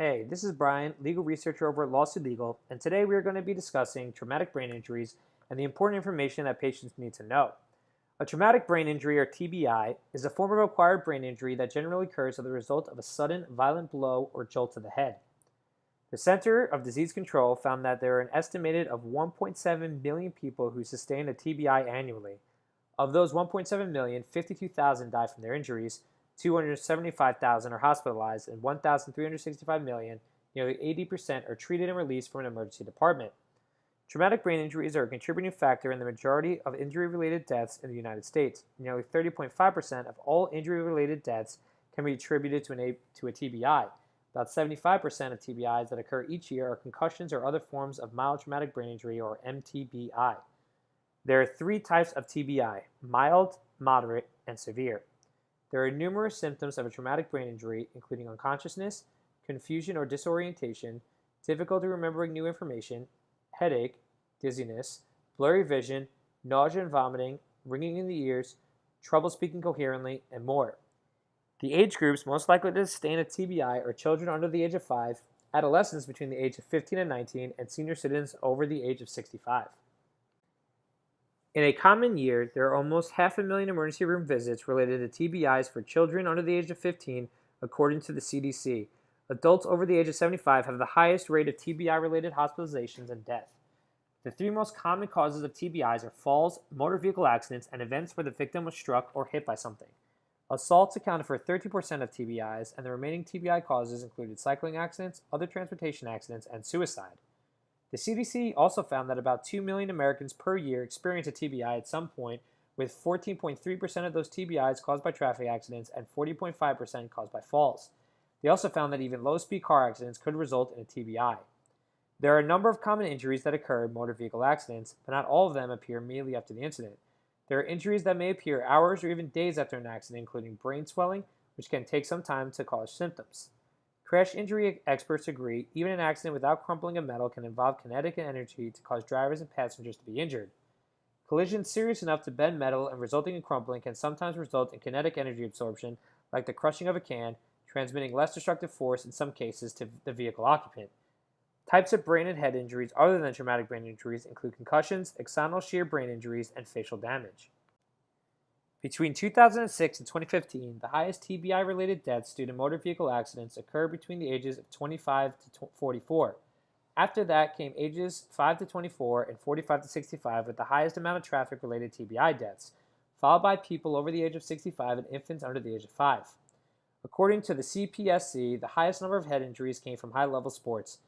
Hey, this is Brian, legal researcher over at Lawsuit Legal, and today we are going to be discussing traumatic brain injuries and the important information that patients need to know. A traumatic brain injury, or TBI, is a form of acquired brain injury that generally occurs as a result of a sudden, violent blow or jolt to the head. The Center of Disease Control found that there are an estimated of 1.7 million people who sustain a TBI annually. Of those 1.7 million, 52,000 die from their injuries, 275,000 are hospitalized, and 1,365 million, nearly 80%, are treated and released from an emergency department. Traumatic brain injuries are a contributing factor in the majority of injury-related deaths in the United States. Nearly 30.5% of all injury-related deaths can be attributed to a TBI. About 75% of TBIs that occur each year are concussions or other forms of mild traumatic brain injury, or MTBI. There are three types of TBI: mild, moderate, and severe. There are numerous symptoms of a traumatic brain injury, including unconsciousness, confusion or disorientation, difficulty remembering new information, headache, dizziness, blurry vision, nausea and vomiting, ringing in the ears, trouble speaking coherently, and more. The age groups most likely to sustain a TBI are children under the age of 5, adolescents between the age of 15 and 19, and senior citizens over the age of 65. In a common year, there are almost 500,000 emergency room visits related to TBIs for children under the age of 15, according to the CDC. Adults over the age of 75 have the highest rate of TBI-related hospitalizations and death. The three most common causes of TBIs are falls, motor vehicle accidents, and events where the victim was struck or hit by something. Assaults accounted for 30% of TBIs, and the remaining TBI causes included cycling accidents, other transportation accidents, and suicide. The CDC also found that about 2 million Americans per year experience a TBI at some point, with 14.3% of those TBIs caused by traffic accidents and 40.5% caused by falls. They also found that even low-speed car accidents could result in a TBI. There are a number of common injuries that occur in motor vehicle accidents, but not all of them appear immediately after the incident. There are injuries that may appear hours or even days after an accident, including brain swelling, which can take some time to cause symptoms. Crash injury experts agree even an accident without crumpling of metal can involve kinetic energy to cause drivers and passengers to be injured. Collisions serious enough to bend metal and resulting in crumpling can sometimes result in kinetic energy absorption, like the crushing of a can, transmitting less destructive force in some cases to the vehicle occupant. Types of brain and head injuries other than traumatic brain injuries include concussions, axonal shear brain injuries, and facial damage. Between 2006 and 2015, the highest TBI-related deaths due to motor vehicle accidents occurred between the ages of 25 to 44. After that came ages 5 to 24 and 45 to 65 with the highest amount of traffic-related TBI deaths, followed by people over the age of 65 and infants under the age of 5. According to the CPSC, the highest number of head injuries came from high-level sports.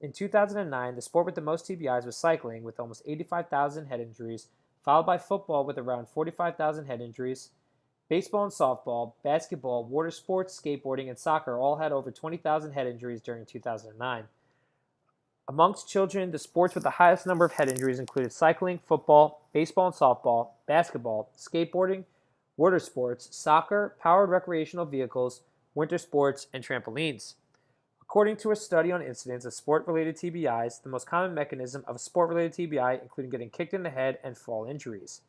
In 2009, the sport with the most TBIs was cycling, with almost 85,000 head injuries, followed by football with around 45,000 head injuries. Baseball and softball, basketball, water sports, skateboarding, and soccer all had over 20,000 head injuries during 2009. Amongst children, the sports with the highest number of head injuries included cycling, football, baseball and softball, basketball, skateboarding, water sports, soccer, powered recreational vehicles, winter sports, and trampolines. According to a study on incidents of sport-related TBIs, the most common mechanism of a sport-related TBI included getting kicked in the head and fall injuries.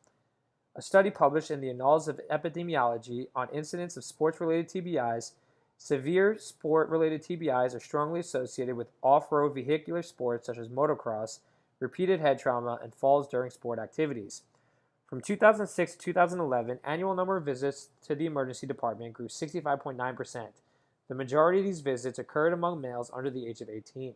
A study published in the Annals of Epidemiology on incidents of sports-related TBIs, severe sport-related TBIs are strongly associated with off-road vehicular sports such as motocross, repeated head trauma, and falls during sport activities. From 2006 to 2011, annual number of visits to the emergency department grew 65.9%. The majority of these visits occurred among males under the age of 18.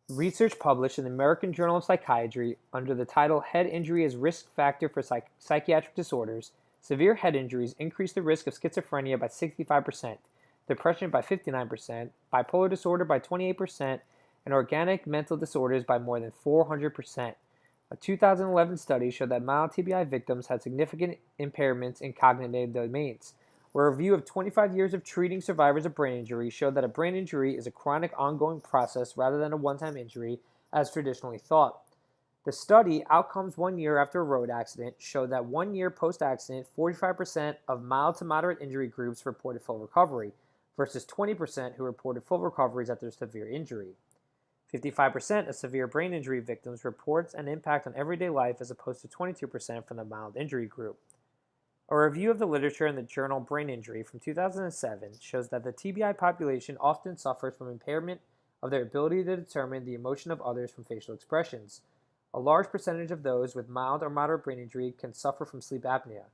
Research published in the American Journal of Psychiatry under the title Head Injury as Risk Factor for Psychiatric Disorders, severe head injuries increase the risk of schizophrenia by 65%, depression by 59%, bipolar disorder by 28%, and organic mental disorders by more than 400%. A 2011 study showed that mild TBI victims had significant impairments in cognitive domains, where a review of 25 years of treating survivors of brain injury showed that a brain injury is a chronic ongoing process rather than a one-time injury as traditionally thought. The study, Outcomes 1 Year After a Road Accident, showed that 1 year post-accident, 45% of mild to moderate injury groups reported full recovery, versus 20% who reported full recoveries after severe injury. 55% of severe brain injury victims reports an impact on everyday life as opposed to 22% from the mild injury group. A review of the literature in the journal Brain Injury from 2007 shows that the TBI population often suffers from impairment of their ability to determine the emotion of others from facial expressions. A large percentage of those with mild or moderate brain injury can suffer from sleep apnea.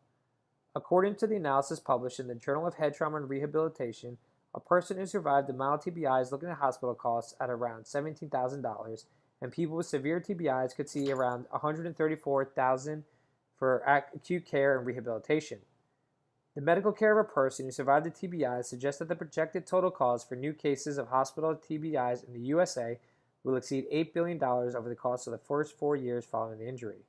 According to the analysis published in the Journal of Head Trauma and Rehabilitation, a person who survived a mild TBI is looking at hospital costs at around $17,000, and people with severe TBIs could see around $134,000 for acute care and rehabilitation. The medical care of a person who survived a TBI suggests that the projected total cost for new cases of hospital TBIs in the USA will exceed $8 billion over the course of the first 4 years following the injury.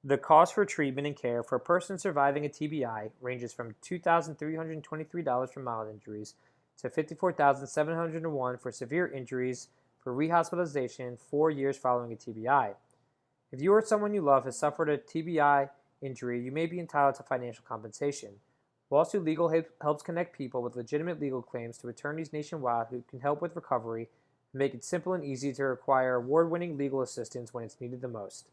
The cost for treatment and care for a person surviving a TBI ranges from $2,323 for mild injuries to $54,701 for severe injuries for rehospitalization 4 years following a TBI. If you or someone you love has suffered a TBI injury, you may be entitled to financial compensation. Lawsuit Legal helps connect people with legitimate legal claims to attorneys nationwide who can help with recovery and make it simple and easy to acquire award-winning legal assistance when it's needed the most.